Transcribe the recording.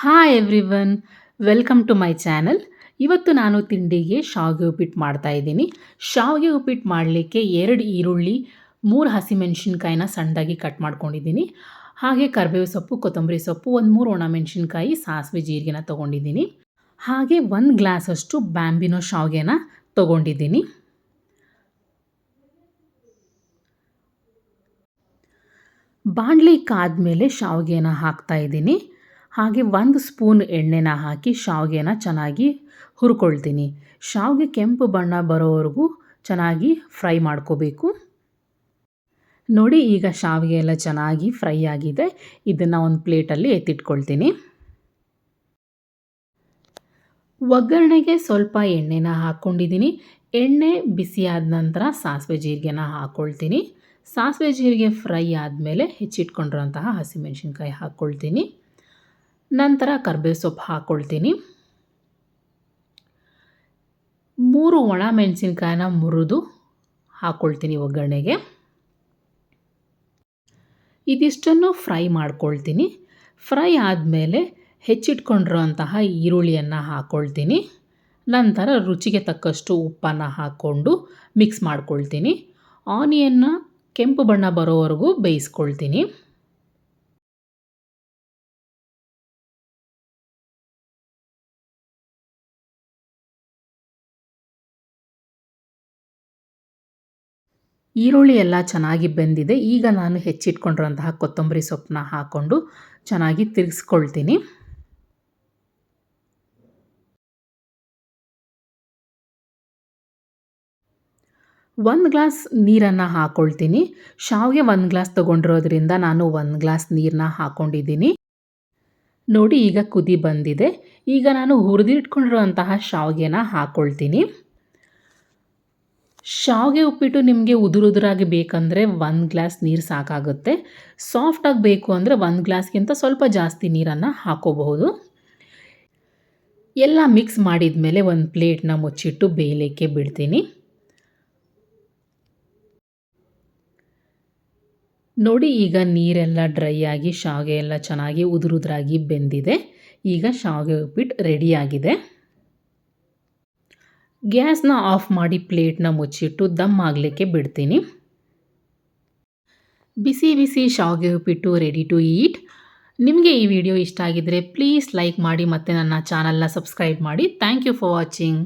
Hi everyone, welcome to my channel. ಇವತ್ತು ನಾನು ತಿಂಡಿಗೆ ಶಾವಿಗೆ ಉಪ್ಪಿಟ್ಟು ಮಾಡ್ತಾ ಇದ್ದೀನಿ. ಶಾವಿಗೆ ಉಪ್ಪಿಟ್ಟು ಮಾಡಲಿಕ್ಕೆ 2 ಈರುಳ್ಳಿ, 3 ಹಸಿಮೆಣಸಿನ್ಕಾಯಿನ ಸಣ್ಣದಾಗಿ ಕಟ್ ಮಾಡ್ಕೊಂಡಿದ್ದೀನಿ. ಹಾಗೆ ಕರಿಬೇವು ಸೊಪ್ಪು, ಕೊತ್ತಂಬರಿ ಸೊಪ್ಪು, ಒಂದು 3 ಒಣಮೆಣಸಿನ್ಕಾಯಿ, ಸಾಸಿವೆ, ಜೀರಿಗೆನ ತೊಗೊಂಡಿದ್ದೀನಿ. ಹಾಗೆ 1 ಗ್ಲಾಸಷ್ಟು ಬ್ಯಾಂಬಿನೋ ಶಾವಿಗೆನ ತೊಗೊಂಡಿದ್ದೀನಿ. ಬಾಣಲಿ ಕಾದ್ಮೇಲೆ ಶಾವಿಗೆನ ಹಾಕ್ತಾ ಇದ್ದೀನಿ. ಹಾಗೆ 1 ಸ್ಪೂನ್ ಎಣ್ಣೆನ ಹಾಕಿ ಶಾವಿಗೆನ ಚೆನ್ನಾಗಿ ಹುರ್ಕೊಳ್ತೀನಿ. ಶಾವಿಗೆ ಕೆಂಪು ಬಣ್ಣ ಬರೋವರೆಗೂ ಚೆನ್ನಾಗಿ ಫ್ರೈ ಮಾಡ್ಕೋಬೇಕು. ನೋಡಿ, ಈಗ ಶಾವಿಗೆ ಎಲ್ಲ ಚೆನ್ನಾಗಿ ಫ್ರೈ ಆಗಿದೆ. ಇದನ್ನು ಒಂದು ಪ್ಲೇಟಲ್ಲಿ ಎತ್ತಿಟ್ಕೊಳ್ತೀನಿ. ಒಗ್ಗರಣೆಗೆ ಸ್ವಲ್ಪ ಎಣ್ಣೆನ ಹಾಕ್ಕೊಂಡಿದ್ದೀನಿ. ಎಣ್ಣೆ ಬಿಸಿಯಾದ ನಂತರ ಸಾಸಿವೆ ಜೀರಿಗೆನ ಹಾಕ್ಕೊಳ್ತೀನಿ. ಸಾಸಿವೆ ಜೀರಿಗೆ ಫ್ರೈ ಆದಮೇಲೆ ಹೆಚ್ಚಿಟ್ಕೊಂಡಿರೋಂತಹ ಹಸಿಮೆಣಸಿನ್ಕಾಯಿ ಹಾಕ್ಕೊಳ್ತೀನಿ. ನಂತರ ಕರಿಬೇವು ಸೊಪ್ಪು ಹಾಕ್ಕೊಳ್ತೀನಿ. 3 ಒಣ ಮೆಣಸಿನ್ಕಾಯಿನ ಮುರಿದು ಹಾಕ್ಕೊಳ್ತೀನಿ ಒಗ್ಗರಣೆಗೆ. ಇದಿಷ್ಟನ್ನು ಫ್ರೈ ಮಾಡ್ಕೊಳ್ತೀನಿ. ಫ್ರೈ ಆದಮೇಲೆ ಹೆಚ್ಚಿಟ್ಕೊಂಡಿರೋಂತಹ ಈರುಳ್ಳಿಯನ್ನು ಹಾಕ್ಕೊಳ್ತೀನಿ. ನಂತರ ರುಚಿಗೆ ತಕ್ಕಷ್ಟು ಉಪ್ಪನ್ನು ಹಾಕ್ಕೊಂಡು ಮಿಕ್ಸ್ ಮಾಡ್ಕೊಳ್ತೀನಿ. ಆನಿಯನ್ನ ಕೆಂಪು ಬಣ್ಣ ಬರೋವರೆಗೂ ಬೇಯಿಸ್ಕೊಳ್ತೀನಿ. ಈರುಳ್ಳಿ ಎಲ್ಲ ಚೆನ್ನಾಗಿ ಬೆಂದಿದೆ. ಈಗ ನಾನು ಹೆಚ್ಚಿಟ್ಕೊಂಡಿರೋಂತಹ ಕೊತ್ತಂಬರಿ ಸೊಪ್ಪನ್ನ ಹಾಕ್ಕೊಂಡು ಚೆನ್ನಾಗಿ ತಿರುಗಿಸ್ಕೊಳ್ತೀನಿ. ಒಂದು ಗ್ಲಾಸ್ ನೀರನ್ನು ಹಾಕ್ಕೊಳ್ತೀನಿ. ಶಾವಿಗೆ 1 ಗ್ಲಾಸ್ ತೊಗೊಂಡಿರೋದ್ರಿಂದ ನಾನು 1 ಗ್ಲಾಸ್ ನೀರನ್ನ ಹಾಕ್ಕೊಂಡಿದ್ದೀನಿ. ನೋಡಿ, ಈಗ ಕುದಿ ಬಂದಿದೆ. ಈಗ ನಾನು ಹುರಿದಿಟ್ಕೊಂಡಿರೋಂತಹ ಶಾವಿಗೆನ ಹಾಕ್ಕೊಳ್ತೀನಿ. ಶಾವಿಗೆ ಉಪ್ಪಿಟ್ಟು ನಿಮಗೆ ಉದುರಾಗಿ ಬೇಕಂದರೆ 1 ಗ್ಲಾಸ್ ನೀರು ಸಾಕಾಗುತ್ತೆ. ಸಾಫ್ಟಾಗಿ ಬೇಕು ಅಂದರೆ 1 ಗ್ಲಾಸ್ಗಿಂತ ಸ್ವಲ್ಪ ಜಾಸ್ತಿ ನೀರನ್ನು ಹಾಕ್ಕೋಬಹುದು. ಎಲ್ಲ ಮಿಕ್ಸ್ ಮಾಡಿದ ಮೇಲೆ ಒಂದು ಪ್ಲೇಟ್ನ ಮುಚ್ಚಿಟ್ಟು ಬೇಯಲಿಕ್ಕೆ ಬಿಡ್ತೀನಿ. ನೋಡಿ, ಈಗ ನೀರೆಲ್ಲ ಡ್ರೈ ಆಗಿ ಶಾವಿಗೆ ಎಲ್ಲ ಚೆನ್ನಾಗಿ ಉದುರಾಗಿ ಬೆಂದಿದೆ. ಈಗ ಶಾವಿಗೆ ಉಪ್ಪಿಟ್ಟು ರೆಡಿಯಾಗಿದೆ. ಗ್ಯಾಸ್ನ ಆಫ್ ಮಾಡಿ ಪ್ಲೇಟ್ನ ಮುಚ್ಚಿಟ್ಟು ದಮ್ ಆಗಲಿಕ್ಕೆ ಬಿಡ್ತೀನಿ. ಬಿಸಿ ಬಿಸಿ ಶಾವಿಗೆ ಉಪ್ಪಿಟ್ಟು ರೆಡಿ ಟು ಈಟ್. ನಿಮಗೆ ಈ ವಿಡಿಯೋ ಇಷ್ಟ ಆಗಿದ್ದರೆ ಪ್ಲೀಸ್ ಲೈಕ್ ಮಾಡಿ ಮತ್ತು ನನ್ನ ಚಾನಲ್ನ ಸಬ್ಸ್ಕ್ರೈಬ್ ಮಾಡಿ. Thank you for watching.